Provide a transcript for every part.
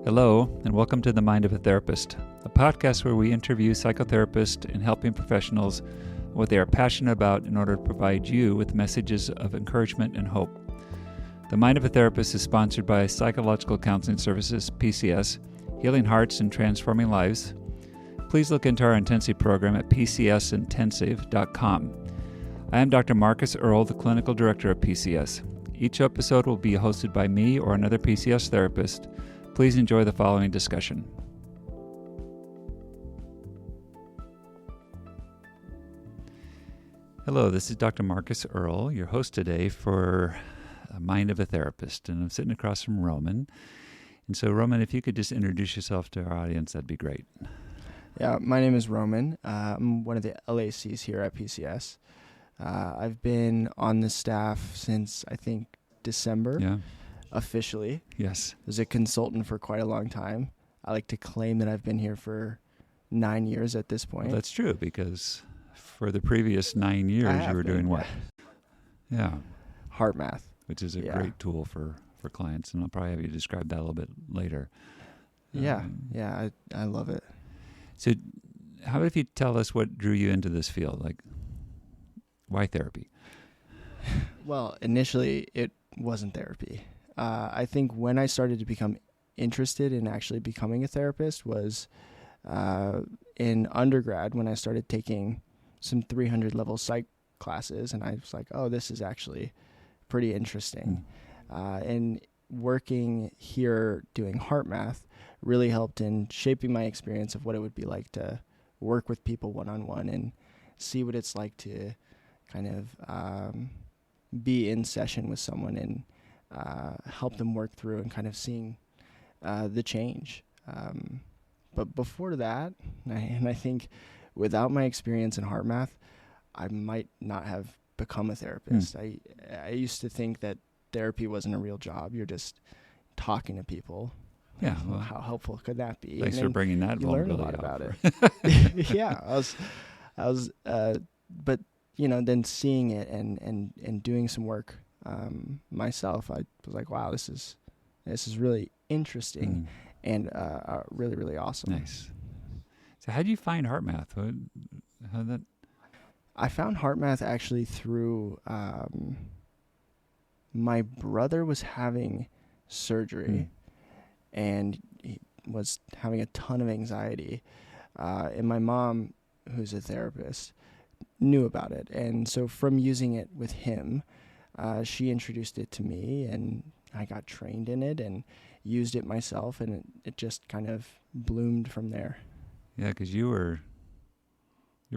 Hello, and welcome to The Mind of a Therapist, a podcast where we interview psychotherapists and helping professionals what they are passionate about in order to provide you with messages of encouragement and hope. The Mind of a Therapist is sponsored by Psychological Counseling Services, PCS, Healing Hearts and Transforming Lives. Please look into our intensive program at pcsintensive.com. I am Dr. Marcus Earle, the Clinical Director of PCS. Each episode will be hosted by me or another PCS therapist. Please enjoy the following discussion. Hello, this is Dr. Marcus Earle, your host today for Mind of a Therapist, and I'm sitting across from Roman. And so, Roman, if you could just introduce yourself to our audience, that'd be great. Yeah, my name is Roman. I'm one of the LACs here at PCS. I've been on the staff since, I think, December, officially. Yes. I was a consultant for quite a long time. I like to claim that I've been here for 9 years at this point. Well, that's true, because for the previous 9 years, you were doing what? Yeah. Heart math. Which is a great tool for clients, and I'll probably have you describe that a little bit later. I love it. So how about if you tell us what drew you into this field? Like, why therapy? Well, initially, it wasn't therapy. I think when I started to become interested in actually becoming a therapist was in undergrad when I started taking some 300-level psych classes, and I was like, oh, this is actually pretty interesting. And working here doing heart math really helped in shaping my experience of what it would be like to work with people one-on-one and see what it's like to kind of be in session with someone and help them work through and kind of seeing the change. But before that, and I think without my experience in heart math, I might not have become a therapist. I used to think that therapy wasn't a real job. You're just talking to people. Yeah. Well, how helpful could that be? Thanks for bringing that vulnerability. You learn a lot about it. Yeah. I was, but then seeing it and doing some work myself, I was like, wow, this is really interesting and really, really awesome. Nice. So how did you find heart math? I found heart math actually through my brother was having surgery and he was having a ton of anxiety. And my mom, who's a therapist, knew about it. And so from using it with him, she introduced it to me and I got trained in it and used it myself, and it just kind of bloomed from there. Yeah, because you're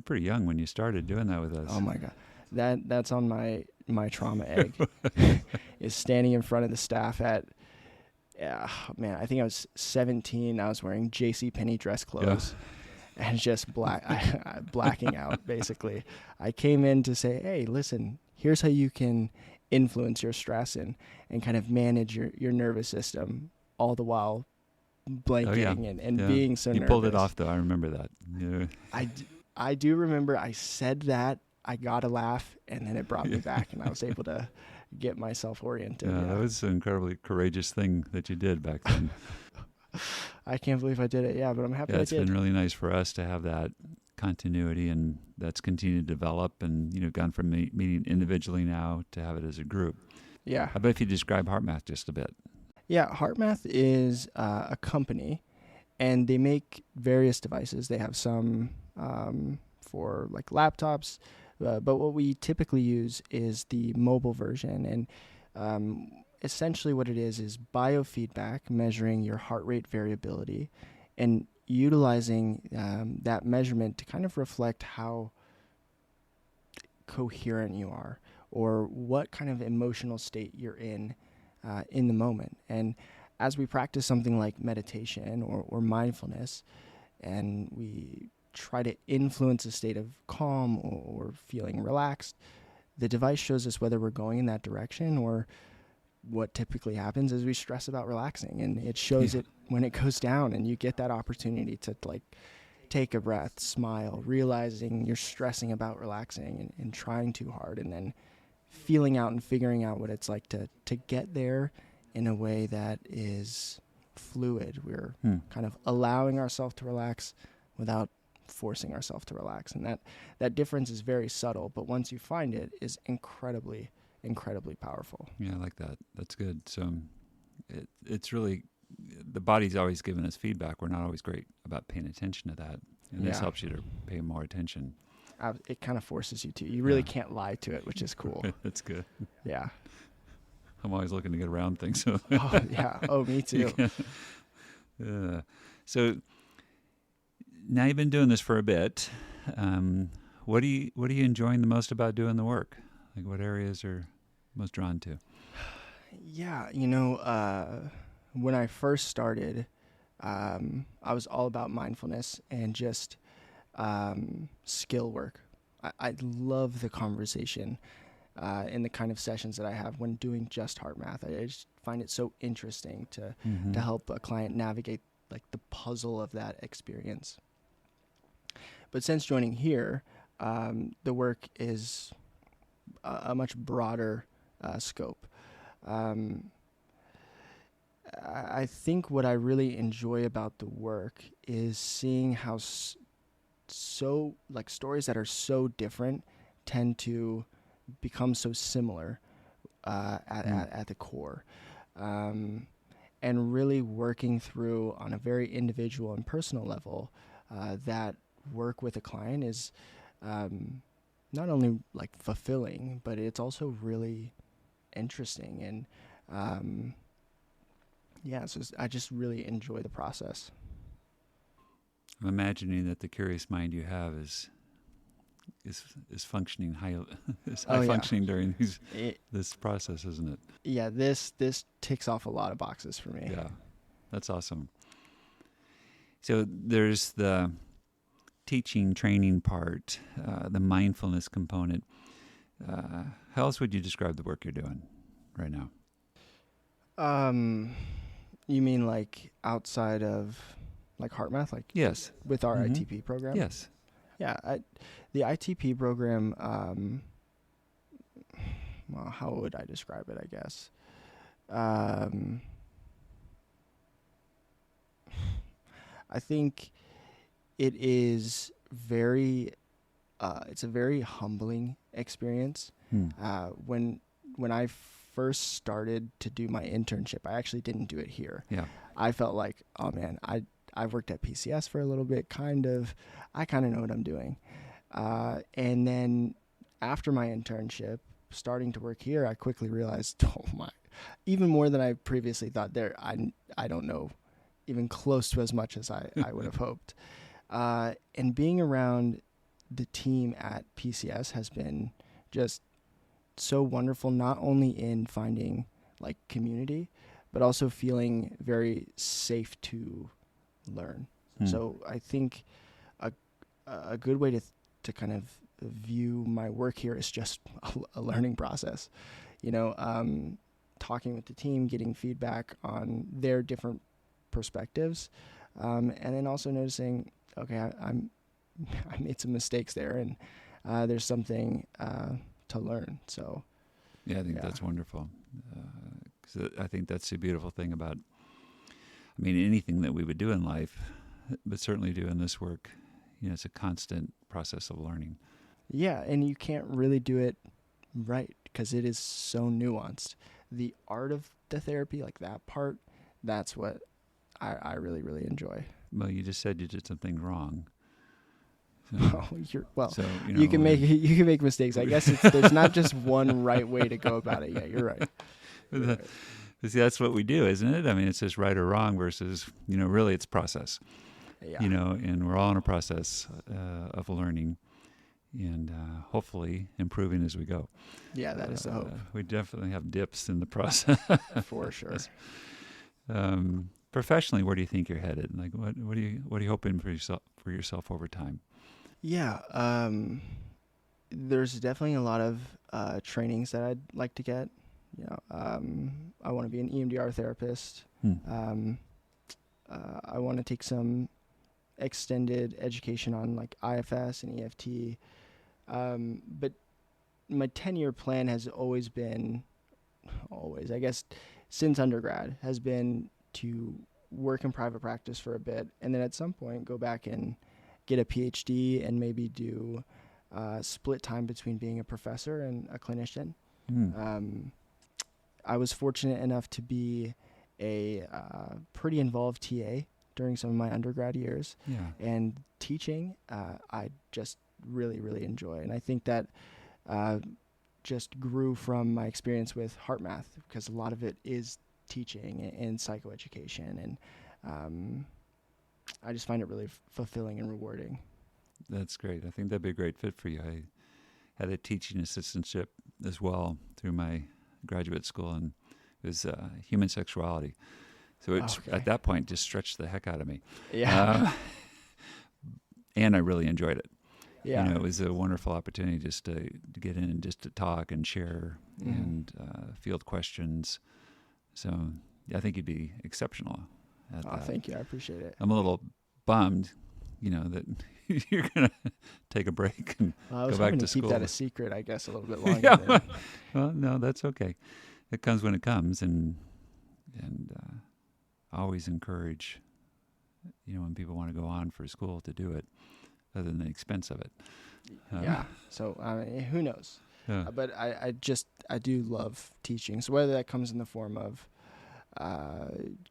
pretty young when you started doing that with us. Oh my God. That's on my trauma egg is standing in front of the staff at, I think I was 17. I was wearing JCPenney dress clothes and just blacking out, basically. I came in to say, hey, listen, here's how you can influence your stress and kind of manage your nervous system, all the while blanking and being so nervous. You pulled it off, though. I remember that. Yeah. I do remember I said that, I got a laugh, and then it brought me back, and I was able to get myself oriented. Yeah, that was an incredibly courageous thing that you did back then. I can't believe I did it, but I'm happy I did. It's been really nice for us to have that continuity, and that's continued to develop, and gone from meeting individually now to have it as a group. Yeah. How about if you describe Heart Math just a bit? Yeah, Heart Math is a company, and they make various devices. They have some for like laptops, but what we typically use is the mobile version. And essentially what it is biofeedback, measuring your heart rate variability and utilizing that measurement to kind of reflect how coherent you are or what kind of emotional state you're in the moment. And as we practice something like meditation or mindfulness, and we try to influence a state of calm or feeling relaxed, the device shows us whether we're going in that direction, or what typically happens is we stress about relaxing, and it shows it when it goes down, and you get that opportunity to like take a breath, smile, realizing you're stressing about relaxing and trying too hard, and then feeling out and figuring out what it's like to get there in a way that is fluid. We're kind of allowing ourselves to relax without forcing ourselves to relax. And that difference is very subtle, but once you find it, is incredibly, incredibly powerful. Yeah, I like that. That's good. So it's really, the body's always giving us feedback. We're not always great about paying attention to that. And this helps you to pay more attention. It kind of forces you to. You really can't lie to it, which is cool. That's good. Yeah. I'm always looking to get around things. So. Oh, yeah. Oh, me too. So now you've been doing this for a bit. What are you enjoying the most about doing the work? Like, what areas are most drawn to? Yeah, when I first started, I was all about mindfulness and just skill work. I love the conversation and the kind of sessions that I have when doing just heart math. I just find it so interesting to help a client navigate like the puzzle of that experience. But since joining here, the work is a much broader scope. I think what I really enjoy about the work is seeing how stories that are so different tend to become so similar at the core. And really working through on a very individual and personal level that work with a client is not only like fulfilling, but it's also really interesting. And so I just really enjoy the process. I'm imagining that the curious mind you have is functioning high functioning during this process, isn't it? Yeah, this ticks off a lot of boxes for me. Yeah, that's awesome. So there's the teaching, training part, the mindfulness component. How else would you describe the work you're doing right now? You mean like outside of like heart math, like yes, with our ITP program? Yes. Yeah, the ITP program. Well, how would I describe it? I guess. I think it is very. It's a very humbling experience. When I first started to do my internship, I actually didn't do it here. Yeah. I felt like, oh man, I've worked at PCS for a little bit, I kind of know what I'm doing. And then after my internship, starting to work here, I quickly realized, even more than I previously thought I don't know even close to as much as I would have hoped. And being around the team at PCS has been just so wonderful, not only in finding like community, but also feeling very safe to learn. So I think a good way to kind of view my work here is just a learning process. Talking with the team, getting feedback on their different perspectives, and then also noticing, okay, I made some mistakes there, and there's something to learn. So yeah, I think that's wonderful. 'Cause I think that's the beautiful thing about, anything that we would do in life, but certainly doing this work, it's a constant process of learning. Yeah, and you can't really do it right because it is so nuanced. The art of the therapy, like that part, that's what I really, really enjoy. Well, you just said you did something wrong. So, you can make mistakes. I guess there's not just one right way to go about it. Yeah, you're right. See, that's what we do, isn't it? It's just right or wrong versus, really it's process. Yeah. And we're all in a process of learning and hopefully improving as we go. Yeah, that is the hope. We definitely have dips in the process. For sure. Professionally, where do you think you're headed? Like, what are you hoping for yourself over time? Yeah, there's definitely a lot of trainings that I'd like to get. I want to be an EMDR therapist. I want to take some extended education on like IFS and EFT. But my 10-year plan has always, I guess, since undergrad, has been to work in private practice for a bit, and then at some point go back and get a PhD and maybe do split time between being a professor and a clinician. I was fortunate enough to be a pretty involved TA during some of my undergrad years. Yeah. And teaching, I just really, really enjoy. And I think that just grew from my experience with HeartMath, because a lot of it is teaching and psychoeducation. And I just find it really fulfilling and rewarding. That's great. I think that'd be a great fit for you. I had a teaching assistantship as well through my graduate school, and it was human sexuality. So it's at that point just stretched the heck out of me. Yeah. And I really enjoyed it. Yeah. It was a wonderful opportunity just to get in and just to talk and share and field questions. So I think you'd be exceptional at that. Thank you. I appreciate it. I'm a little bummed, that you're going to take a break and go back to school. Keep that a secret, I guess, a little bit longer. Well, no, that's okay. It comes when it comes, and always encourage, when people want to go on for school to do it, other than the expense of it. Yeah. So who knows? Yeah. But I do love teaching. So whether that comes in the form of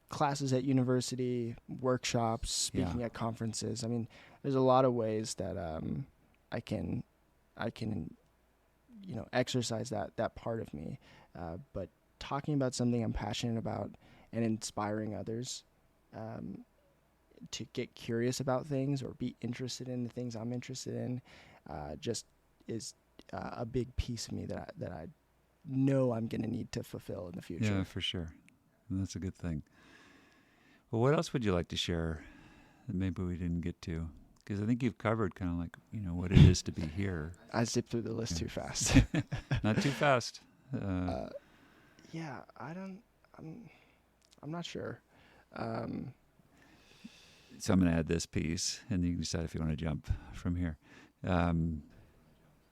classes at university, workshops, speaking at conferences. I mean, there's a lot of ways that I can exercise that part of me. But talking about something I'm passionate about and inspiring others to get curious about things or be interested in the things I'm interested in just is a big piece of me that I know I'm going to need to fulfill in the future. Yeah, for sure. And that's a good thing. Well, what else would you like to share that maybe we didn't get to? Because I think you've covered kind of like, what it is to be here. I zipped through the list too fast. Not too fast. Yeah, I'm not sure. So I'm going to add this piece, and you can decide if you want to jump from here.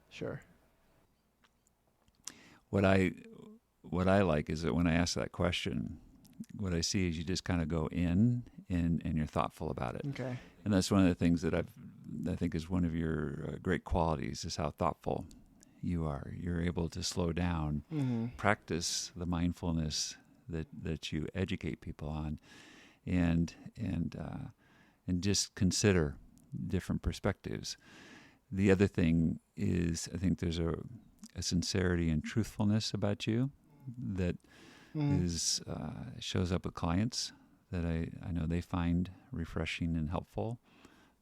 Sure. What I like is that when I ask that question, what I see is you just kind of go in and you're thoughtful about it. Okay. And that's one of the things that I think is one of your great qualities is how thoughtful you are. You're able to slow down, practice the mindfulness that you educate people on, and just consider different perspectives. The other thing is, I think there's a sincerity and truthfulness about you that is shows up with clients that I know they find refreshing and helpful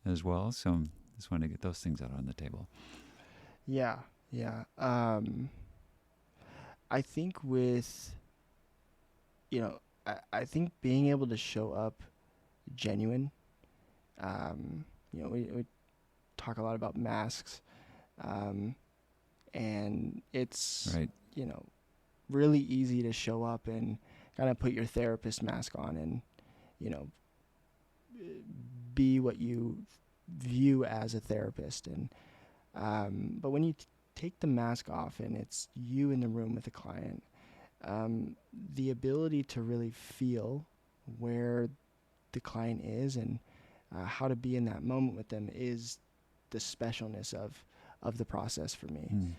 as well. So just wanted to get those things out on the table. Yeah. I think with, I think being able to show up genuine, we talk a lot about masks, and it's, right. Really easy to show up and kind of put your therapist mask on and, be what you view as a therapist. And, but when you take the mask off and it's you in the room with the client, the ability to really feel where the client is and how to be in that moment with them is the specialness of the process for me.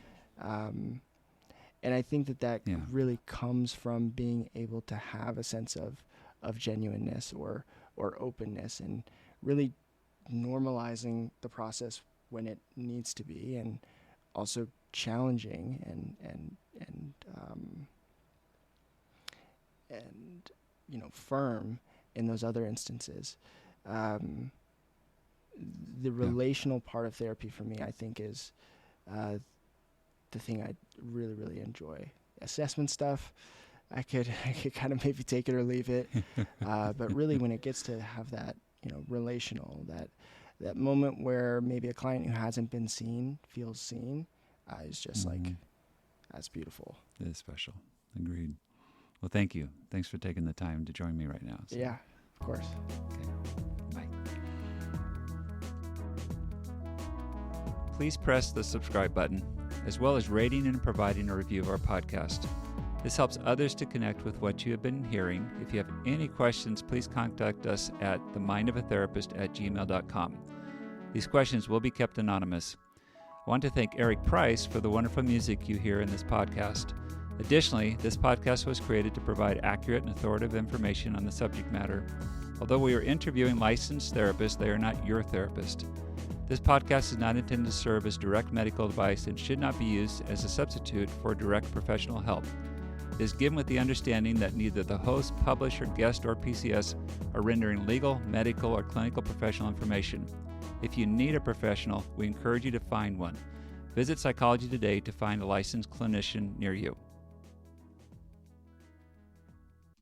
And I think that really comes from being able to have a sense of genuineness or openness and really normalizing the process when it needs to be, and also challenging and firm in those other instances. The relational part of therapy for me, I think, is the thing I really, really enjoy. Assessment stuff, I could kind of maybe take it or leave it. But really when it gets to have that, relational, that moment where maybe a client who hasn't been seen feels seen, is just like, that's beautiful. It is special. Agreed. Well, thank you. Thanks for taking the time to join me right now. So. Yeah, of course. Okay. Bye. Please press the subscribe button, as well as rating and providing a review of our podcast. This helps others to connect with what you have been hearing. If you have any questions, please contact us at themindofatherapist@gmail.com. These questions will be kept anonymous. I want to thank Eric Price for the wonderful music you hear in this podcast. Additionally, this podcast was created to provide accurate and authoritative information on the subject matter. Although we are interviewing licensed therapists, they are not your therapist. This podcast is not intended to serve as direct medical advice and should not be used as a substitute for direct professional help. It is given with the understanding that neither the host, publisher, guest, or PCS are rendering legal, medical, or clinical professional information. If you need a professional, we encourage you to find one. Visit Psychology Today to find a licensed clinician near you.